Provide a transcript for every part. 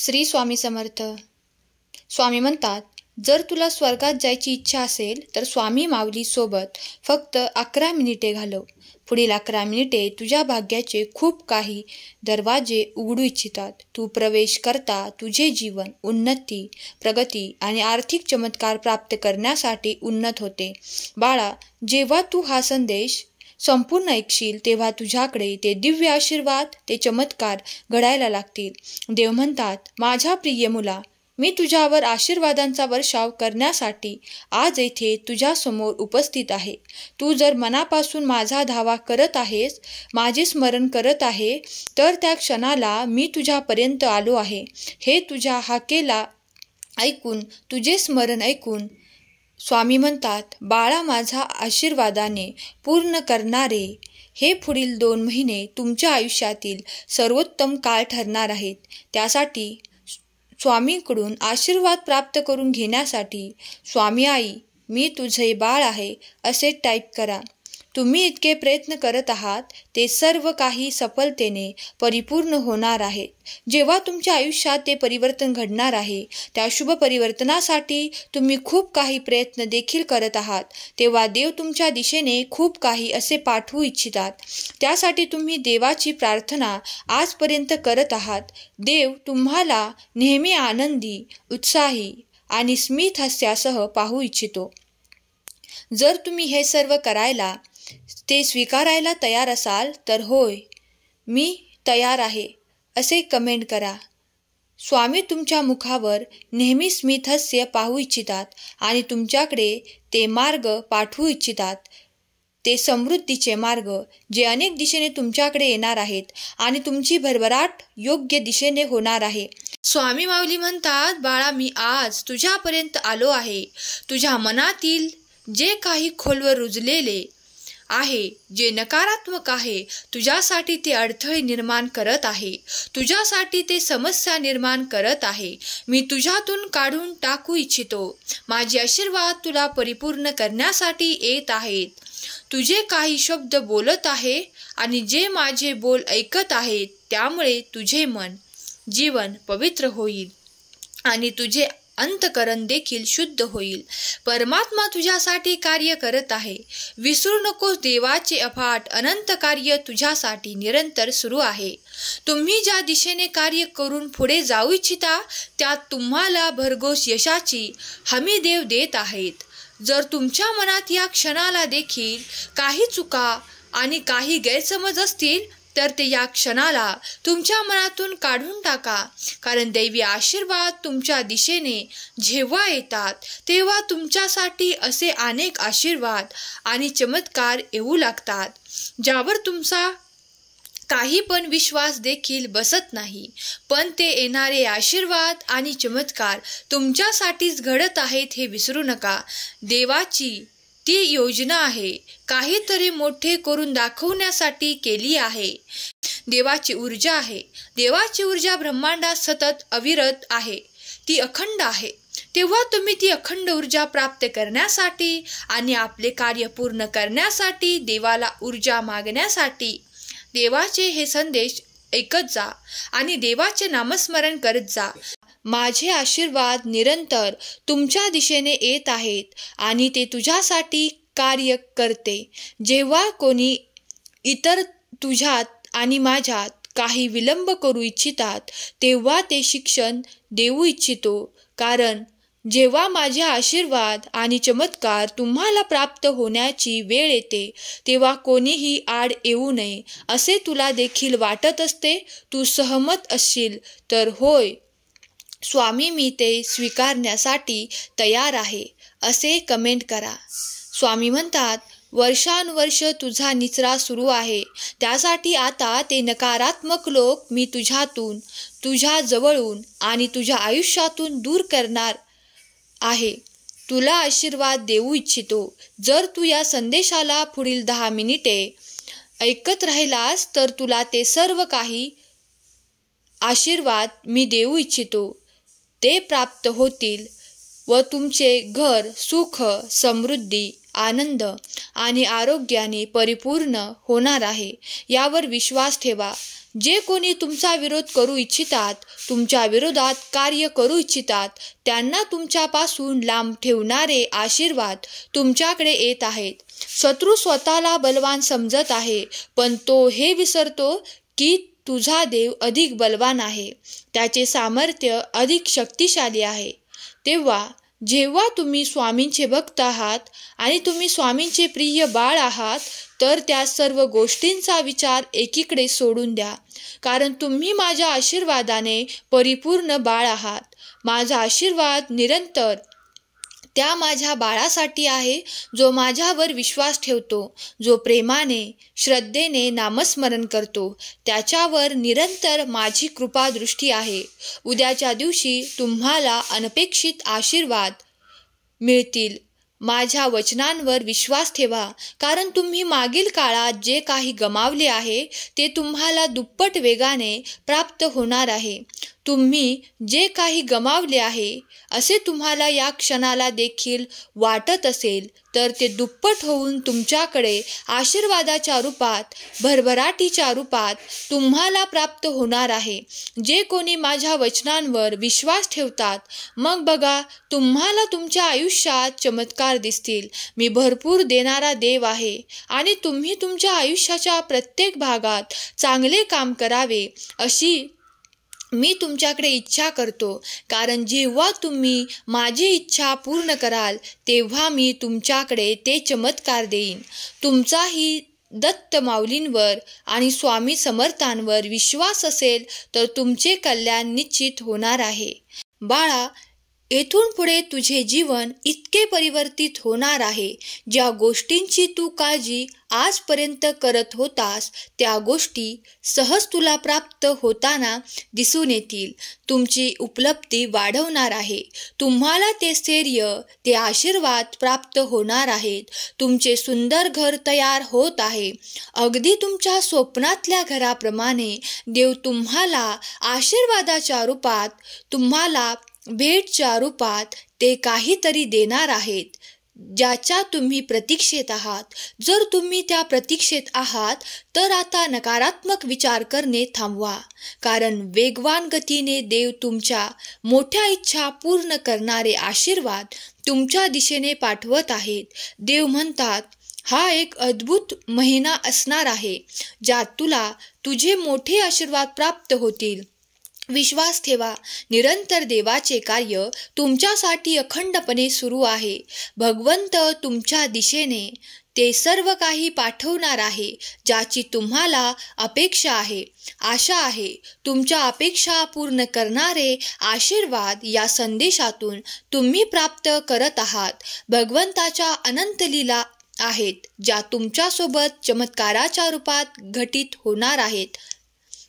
श्री स्वामी समर्थ. स्वामी म्हणतात, जर तुला स्वर्गात जायची इच्छा असेल तर स्वामी माऊली सोबत फक्त 11 मिनिटे घालव. पुढील 11 मिनिटे तुझ्या भाग्याचे खूप काही दरवाजे उघडू इच्छितात. तू प्रवेश करता तुझे जीवन उन्नती, प्रगती आणि आर्थिक चमत्कार प्राप्त करण्यासाठी उन्नत होते. बाळा, जेव्हा तू हा संदेश संपूर्ण ऐकशील तेव्हा तुझ्याकडे ते दिव्य आशीर्वाद, ते चमत्कार घडायला लागतील. देव म्हणतात, माझ्या प्रिय मुला, मी तुझ्यावर आशीर्वादांचा वर्षाव करण्यासाठी आज येथे तुझ्यासमोर उपस्थित आहे. तू जर मनापासून माझा धावा करत आहेस, माझे स्मरण करत आहे, तर त्या क्षणाला मी तुझ्यापर्यंत आलो आहे. हे तुझ्या हाकेला ऐकून, तुझे स्मरण ऐकून स्वामी म्हणतात, बाळा, माझा आशीर्वादाने पूर्ण करणारे हे पुढील 2 महिने तुमच्या आयुष्यातील सर्वोत्तम काळ ठरणार आहेत. त्यासाठी स्वामींकडून आशीर्वाद प्राप्त करून घेण्यासाठी स्वामी आई, मी तुझे बाळ आहे असे टाईप करा. तुम्ही इतके प्रयत्न करत आहात ते सर्व काही सफलतेने परिपूर्ण होणार आहे. जेव्हा तुमच्या आयुष्यात ते परिवर्तन घडणार आहे, त्या शुभ परिवर्तनासाठी तुम्ही खूप काही प्रयत्न देखील करत आहात, तेव्हा देव तुमच्या दिशेने खूप काही असे पाठवू इच्छितात. त्यासाठी तुम्ही देवाची प्रार्थना आजपर्यंत करत आहात. देव तुम्हाला नेहमी आनंदी, उत्साही आणि स्मित हास्यासह पाहू इच्छितो. जर तुम्ही हे सर्व करायला, ते स्वीकारायला तयार असाल तर होय, मी तयार आहे असे कमेंट करा. स्वामी तुमच्या मुखावर नेहमी स्मित हास्य पाहू इच्छितात आणि तुमच्याकडे ते मार्ग पाठवू इच्छितात. ते समृद्धीचे मार्ग जे अनेक दिशेने तुमच्याकडे येणार आहेत आणि तुमची भरभराट योग्य दिशेने होणार आहे. स्वामी माऊली म्हणतात, बाळा, मी आज तुझ्यापर्यंत आलो आहे. तुझ्या मनातील जे काही खोलवर रुजलेले आहे, जे नकारात्मक आहे, तुझ्यासाठी ते अडथळे निर्माण करत आहे, तुझ्यासाठी ते समस्या निर्माण करत आहे, मी तुझ्यातून काढून टाकू इच्छितो. माझे आशीर्वाद तुला परिपूर्ण करण्यासाठी येत आहेत. तुझे काही शब्द बोलत आहे आणि जे माझे बोल ऐकत आहेत, त्यामुळे तुझे मन, जीवन पवित्र होईल आणि तुझे अंतकरण देखील शुद्ध होईल. परमात्मा तुझ्यासाठी कार्य करत आहे. विसरू नकोस, देवाचे अफाट अनंत कार्य तुझ्यासाठी निरंतर सुरू आहे. तुम्ही ज्या दिशेने कार्य करून पुढे जाऊ इच्छिता, त्यात तुम्हाला भरघोस यशाची हमी देव देत आहेत. जर तुमच्या मनात या क्षणाला देखील काही चुका आणि काही गैरसमज असतील तर ते या क्षणाला तुमच्या मनातून काढून टाका. कारण दैवी आशीर्वाद तुमच्या दिशेने जेव्हा येतात, तेव्हा तुमच्यासाठी असे अनेक आशीर्वाद आणि चमत्कार येऊ लागतात, ज्यावर तुमचा काही पण विश्वास देखील बसत नाही. पण ते येणारे आशीर्वाद आणि चमत्कार तुमच्यासाठीच घडत आहेत हे विसरू नका. देवाची ती योजना आहे, काहीतरी मोठे करून दाखवण्यासाठी केली आहे. देवाची ऊर्जा आहे. देवाची ऊर्जा ब्रह्मांडात सतत अविरत आहे, ती अखंड आहे. तेव्हा तुम्ही ती अखंड ऊर्जा प्राप्त करण्यासाठी आणि आपले कार्य पूर्ण करण्यासाठी देवाला ऊर्जा मागण्यासाठी देवाचे हे संदेश ऐकत जा आणि देवाचे नामस्मरण करत जा. माझे आशीर्वाद निरंतर तुमच्या दिशेने येत आहेत आणि ते तुझ्यासाठी कार्य करते. जेव्हा कोणी इतर तुझ्यात आणि माझ्यात काही विलंब करू इच्छितात, तेव्हा ते शिक्षण देऊ इच्छितो. कारण जेव्हा माझे आशीर्वाद आणि चमत्कार तुम्हाला प्राप्त होण्याची वेळ येते, तेव्हा कोणीही आड येऊ नये असे तुला देखील वाटत असते. तू सहमत असशील तर होय स्वामी, मी ते स्वीकारण्यासाठी तयार आहे असे कमेंट करा. स्वामी म्हणतात, वर्षानुवर्ष तुझा निचरा सुरू आहे. त्यासाठी आता ते नकारात्मक लोक मी तुझ्यातून, तुझ्या जवळून आणि तुझ्या आयुष्यातून दूर करणार आहे. तुला आशीर्वाद देऊ इच्छितो. जर तू या संदेशाला पुढील 10 मिनिटे ऐकत राहिलास तर तुला ते सर्व काही आशीर्वाद मी देऊ इच्छितो ते प्राप्त होतील व तुमचे घर सुख, समृद्धी, आनंद आणि आरोग्याने परिपूर्ण होणार आहे. यावर विश्वास ठेवा. जे कोणी तुमचा विरोध करू इच्छितात, तुमच्या विरोधात कार्य करू इच्छितात, त्यांना तुमच्यापासून लांब ठेवणारे आशीर्वाद तुमच्याकडे येत आहेत. शत्रू स्वतःला बलवान समजत आहे, पण तो हे विसरतो की तुझा देव अधिक बलवान आहे, त्याचे सामर्थ्य अधिक शक्तिशाली आहे. जेव्हा तुम्ही स्वामींचे भक्त आहात आणि तुम्ही स्वामींचे प्रिय बाळ आहात, तर त्या सर्व गोष्टींचा विचार एकीकडे सोडून द्या, कारण तुम्ही माझ्या आशीर्वादाने परिपूर्ण बाळ आहात. माझा आशीर्वाद निरंतर त्या माझ्या बाळासाठी आहे, जो माझ्यावर विश्वास ठेवतो, जो प्रेमाने श्रद्धेने नामस्मरण करतो. त्याच्यावर निरंतर माझी कृपादृष्टी आहे. उद्याच्या दिवशी तुम्हाला अनपेक्षित आशीर्वाद मिळतील. माझ्या वचनांवर विश्वास ठेवा, कारण तुम्ही मागील काळात जे काही गमावले आहे ते तुम्हाला दुप्पट वेगाने प्राप्त होणार आहे. तुम्ही जे काही गमावले आहे असे तुम्हाला या क्षणाला देखील वाटत असेल, तर ते दुप्पट होऊन तुमच्याकडे आशीर्वादाच्या रूपात, भरभराटीच्या रूपात तुम्हाला प्राप्त होणार आहे. जे कोणी माझ्या वचनांवर विश्वास ठेवतात, मग बघा तुम्हाला तुमच्या आयुष्यात चमत्कार दिसतील. मी भरपूर देणारा देव आहे आणि तुम्ही तुमच्या आयुष्याच्या प्रत्येक भागात चांगले काम करावे अशी मी तुमच्याकडे इच्छा करतो, कारण जेव्हा तुम्ही माझी इच्छा पूर्ण कराल तेव्हा मी तुमच्याकडे ते चमत्कार देईन. तुमचाही दत्त माऊलींवर आणि स्वामी समर्थांवर विश्वास असेल तर तुमचे कल्याण निश्चित होणार आहे. बाळा, येथून पुढे तुझे जीवन इतके परिवर्तित होणार आहे. ज्या गोष्टींची तू काळजी आजपर्यंत करत होतास त्या गोष्टी सहज तुला प्राप्त होताना दिसून येतील. तुमची उपलब्धी वाढवणार आहे. तुम्हाला ते स्थैर्य, ते आशीर्वाद प्राप्त होणार आहेत. तुमचे सुंदर घर तयार होत आहे. अगदी तुमच्या स्वप्नातल्या घराप्रमाणे देव तुम्हाला आशीर्वादाच्या रूपात, तुम्हाला भेटच्या रूपात ते काहीतरी देणार आहेत, ज्याच्या तुम्ही प्रतीक्षेत आहात. जर तुम्ही त्या प्रतीक्षेत आहात तर आता नकारात्मक विचार करणे थांबवा, कारण वेगवान गतीने देव तुमच्या मोठ्या इच्छा पूर्ण करणारे आशीर्वाद तुमच्या दिशेने पाठवत आहेत. देव म्हणतात, हा एक अद्भुत महिना असणार आहे, ज्यात तुला तुझे मोठे आशीर्वाद प्राप्त होतील. विश्वास ठेवा, निरंतर देवाचे कार्य तुमच्यासाठी अखंडपणे सुरू आहे. भगवंत तुमच्या दिशेने ते सर्व काही पाठवणार आहे, ज्याची तुम्हाला अपेक्षा आहे, आशा आहे. तुमच्या अपेक्षा पूर्ण करणारे आशीर्वाद या संदेशातून तुम्ही प्राप्त करत आहात. भगवंताच्या अनंत लीला आहेत, ज्या तुमच्यासोबत चमत्काराच्या रूपात घटित होणार आहेत.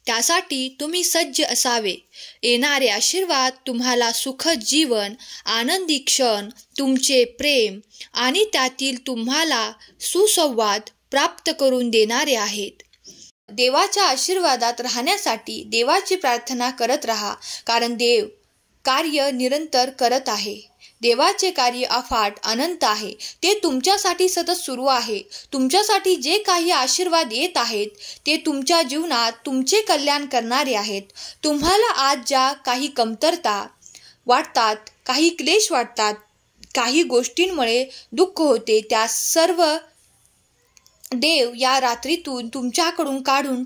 त्यासाठी तुम्ही सज्ज असावे. येणारे आशीर्वाद तुम्हाला सुखद जीवन, आनंदी क्षण, तुमचे प्रेम आणि त्यातील तुम्हाला सुसंवाद प्राप्त करून देणारे आहेत. देवाच्या आशीर्वादात राहण्यासाठी देवाची प्रार्थना करत राहा, कारण देव कार्य निरंतर करत आहे. देवाचे कार्य अफाट अनंत आहे. ते तुमच्यासाठी सतत सुरू आहे. तुमच्यासाठी जे काही आशीर्वाद येत आहेत ते तुमच्या जीवनात तुमचे कल्याण करणारे आहेत. तुम्हाला आज ज्या काही कमतरता वाटतात, काही क्लेश वाटतात, काही गोष्टींमुळे दुःख होते, त्या सर्व देव या रात्रीतून तुमच्याकडून काढून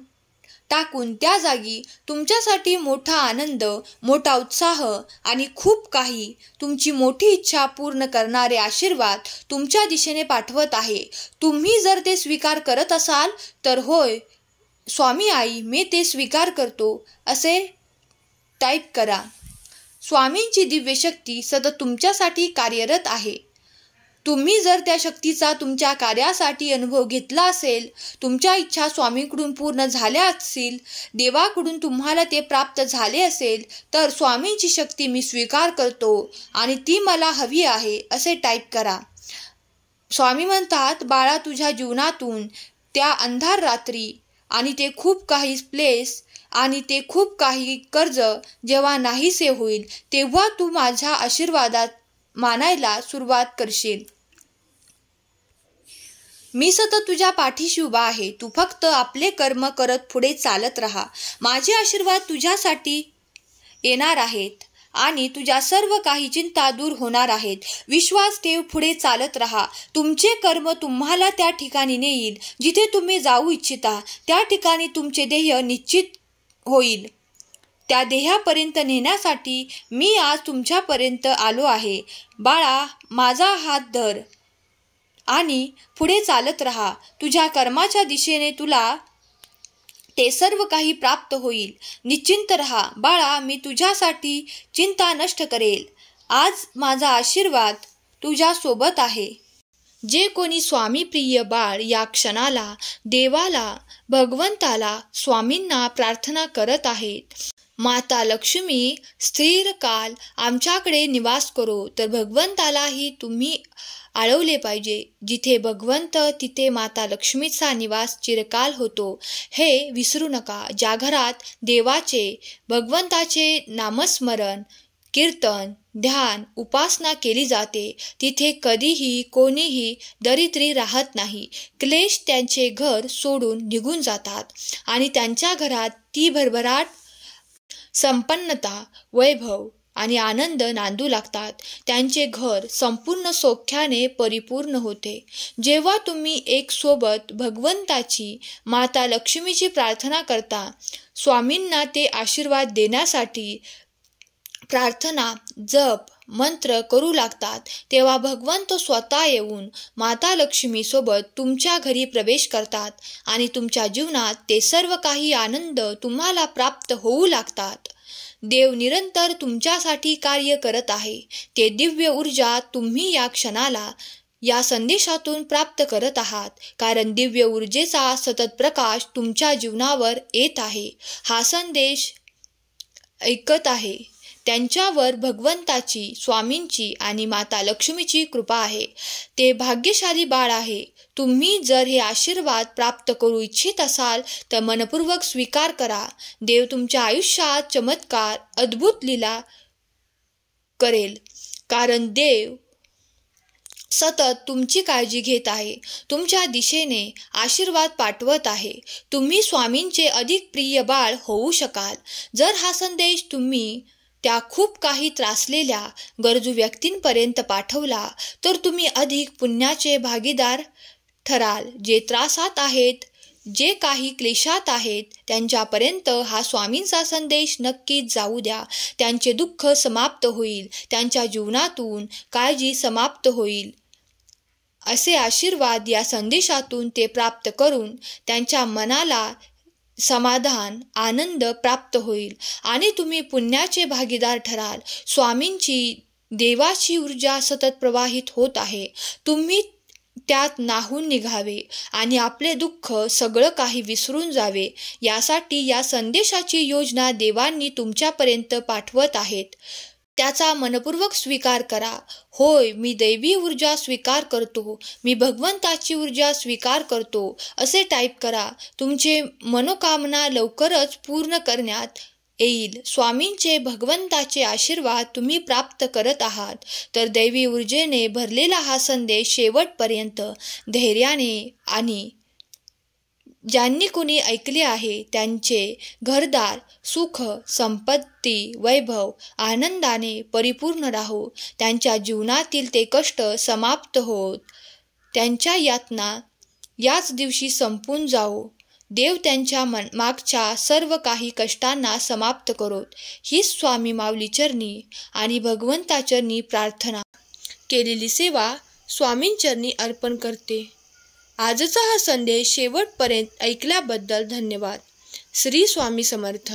टाकून त्या जागी तुमच्यासाठी मोठा आनंद, मोठा उत्साह आणि खूप काही तुमची मोठी इच्छा पूर्ण करणारे आशीर्वाद तुमच्या दिशेने पाठवत आहे. तुम्ही जर ते स्वीकार करत असाल तर होय स्वामी आई, मी ते स्वीकार करतो असे टाईप करा. स्वामींची दिव्य शक्ती सतत तुमच्यासाठी कार्यरत आहे. तुम्ही जर त्या शक्तीचा तुमच्या कार्यासाठी अनुभव घेतला असेल, तुमच्या इच्छा स्वामींकडून पूर्ण झाल्या असतील, देवाकडून तुम्हाला ते प्राप्त झाले असेल, तर स्वामींची शक्ती मी स्वीकार करतो आणि ती मला हवी आहे असे टाईप करा. स्वामी म्हणतात, बाळा, तुझ्या जीवनातून त्या अंधार रात्री आणि ते खूप काही प्लेस आणि ते खूप काही कर्ज जेव्हा नाहीसे होईल, तेव्हा तू माझ्या आशीर्वादात मानायला सुरुवात करशील. मी सतत तुझ्या पाठीशी उभा आहे. तू फक्त आपले कर्म करत पुढे चालत राहा. माझे आशीर्वाद तुझ्यासाठी येणार आहेत आणि तुझ्या सर्व काही चिंता दूर होणार आहेत. विश्वास ठेव, पुढे चालत राहा. तुमचे कर्म तुम्हाला त्या ठिकाणी नेईल जिथे तुम्ही जाऊ इच्छिता. त्या ठिकाणी तुमचे ध्येय निश्चित होईल. त्या ध्येयापर्यंत नेण्यासाठी मी आज तुमच्यापर्यंत आलो आहे. बाळा, माझा हात धर आणि पुढे चालत राहा. तुझ्या कर्माच्या दिशेने तुला ते सर्व काही प्राप्त होईल. निश्चिंत रहा बाळा, मी तुझ्यासाठी चिंता नष्ट करेल. आज माझा आशीर्वाद तुझ्या सोबत आहे. जे कोणी स्वामी प्रिय बाळ या क्षणाला देवाला, भगवंताला, स्वामींना प्रार्थना करत आहेत, माता लक्ष्मी स्थिर काल आमच्याकडे निवास करो, तर भगवंतालाही तुम्ही आळवले पाहिजे. जिथे भगवंत तिथे माता लक्ष्मीचा निवास चिरकाल होतो, हे विसरू नका. ज्या घरात देवाचे, भगवंताचे नामस्मरण, कीर्तन, ध्यान, उपासना केली जाते, तिथे कधीही कोणीही दरिद्री राहत नाही. क्लेश त्यांचे घर सोडून निघून जातात आणि त्यांच्या घरात ती भरभराट, संपन्नता, वैभव आणि आनंद नांदू लागतात. त्यांचे घर संपूर्ण सौख्याने परिपूर्ण होते. जेव्हा तुम्ही एक सोबत भगवंताची, माता लक्ष्मीची प्रार्थना करता, स्वामींना ते आशीर्वाद देण्यासाठी प्रार्थना, जप, मंत्र करू लागतात, तेव्हा भगवंत स्वतः येऊन माता लक्ष्मी सोबत तुमच्या घरी प्रवेश करतात आणि तुमच्या जीवनात ते सर्व काही आनंद तुम्हाला प्राप्त होऊ लागतात. देव निरंतर तुमच्यासाठी कार्य करत आहे. ते दिव्य ऊर्जा तुम्ही या क्षणाला या संदेशातून प्राप्त करत आहात, कारण दिव्य ऊर्जेचा सतत प्रकाश तुमच्या जीवनावर येत आहे. हा संदेश ऐकत आहे त्यांच्यावर भगवंताची, स्वामींची आणि माता लक्ष्मीची कृपा आहे. ते भाग्यशाली बाळ आहे. तुम्ही जर हे आशीर्वाद प्राप्त करू इच्छित असाल तर मनपूर्वक स्वीकार करा. देव तुमच्या आयुष्यात चमत्कार, अद्भुत लीला करेल, कारण देव सतत तुमची काळजी घेत आहे, तुमच्या दिशेने आशीर्वाद पाठवत आहे. तुम्ही स्वामींचे अधिक प्रिय बाळ होऊ शकाल जर हा संदेश तुम्ही त्या खूप काही त्रासलेल्या गरजू व्यक्तींपर्यंत पाठवला, तर तुम्ही अधिक पुण्याचे भागीदार ठराल. जे त्रासात आहेत, जे काही क्लेशात आहेत, त्यांच्यापर्यंत हा स्वामींचा संदेश नक्कीच जाऊ द्या. त्यांचे दुःख समाप्त होईल, त्यांच्या जीवनातून काळजी समाप्त होईल. असे आशीर्वाद या संदेशातून ते प्राप्त करून त्यांच्या मनाला समाधान, आनंद प्राप्त होईल आणि तुम्ही पुण्याचे भागीदार ठराल. स्वामींची, देवाची ऊर्जा सतत प्रवाहित होत आहे. तुम्ही त्यात न्हाऊन निघावे आणि आपले दुःख सगळं काही विसरून जावे, यासाठी या संदेशाची योजना देवांनी तुमच्यापर्यंत पाठवत आहेत. त्याचा मनपूर्वक स्वीकार करा. होय, मी दैवी ऊर्जा स्वीकार करतो, मी भगवंताची ऊर्जा स्वीकार करतो, असे टाईप करा. तुमचे मनोकामना लवकरच पूर्ण करण्यात येईल. स्वामींचे, भगवंताचे आशीर्वाद तुम्ही प्राप्त करत आहात, तर दैवी ऊर्जेने भरलेला हा संदेश शेवटपर्यंत धैर्याने आणि ज्यांनी कोणी ऐकले आहे त्यांचे घरदार सुख, संपत्ती, वैभव, आनंदाने परिपूर्ण राहो. त्यांच्या जीवनातील ते कष्ट समाप्त होत, त्यांच्या यातना याच दिवशी संपून जाओ. देव त्यांच्या मागच्या सर्व काही कष्टांना समाप्त करोत. ही स्वामी माऊली चरणी आणि भगवंताचरणी प्रार्थना केलेली सेवा स्वामींचरणी अर्पण करते. आजचा हा संदेश शेवटपर्यंत ऐकल्याबद्दल धन्यवाद. श्री स्वामी समर्थ.